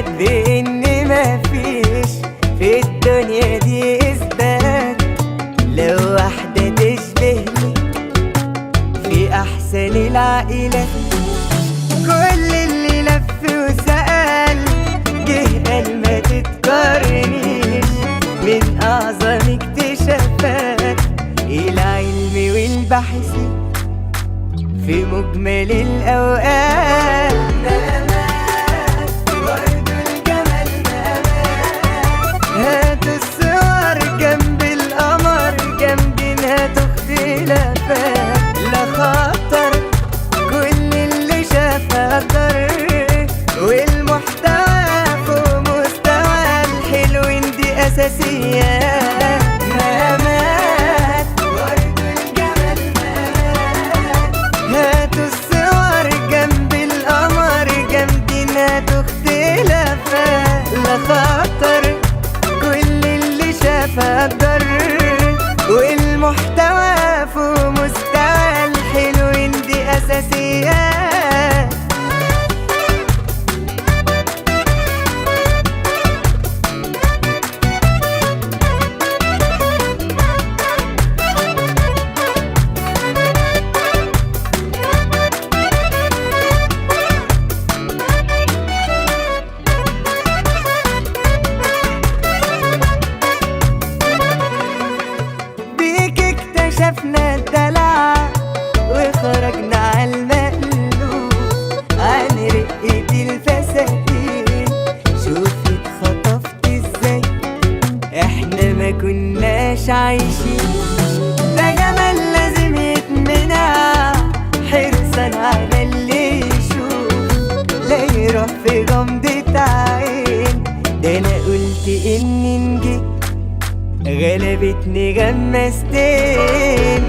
قد ان مفيش في الدنيا دي اثبات لو واحدة تشبهني في احسن العائلات. كل اللي لف وسأل جه قال ما تتقارنيش من اعظم اكتشافات العلم والبحث في مجمل الاوقات. مقامات برضو الجمال مقامات، هاتوا الصور جنب القمر جامدين هاتوا اختلافات. لا خطر كل اللي شافها ضر والمحتوى فوق مستوى الحلوين دي اساسيات. مقامات برضو الجمال مقامات، هاتوا الصور جنب القمر جامدين هاتوا اختلافات. لا خطر كل اللي شافها ضر والمحتوى فوق مستوى الحلوين دي اساسيات. شفنا الدلع وخرجنا عالمقلوب عن رقة الفساتين. شوفي اتخطفت ازاي احنا ما كناش عايشين. ده جمال لازم يتمنع حرصا على اللي يشوف لا يروح في غمضة عين. ده انا قلت اني نجيت غلبتني غمستين.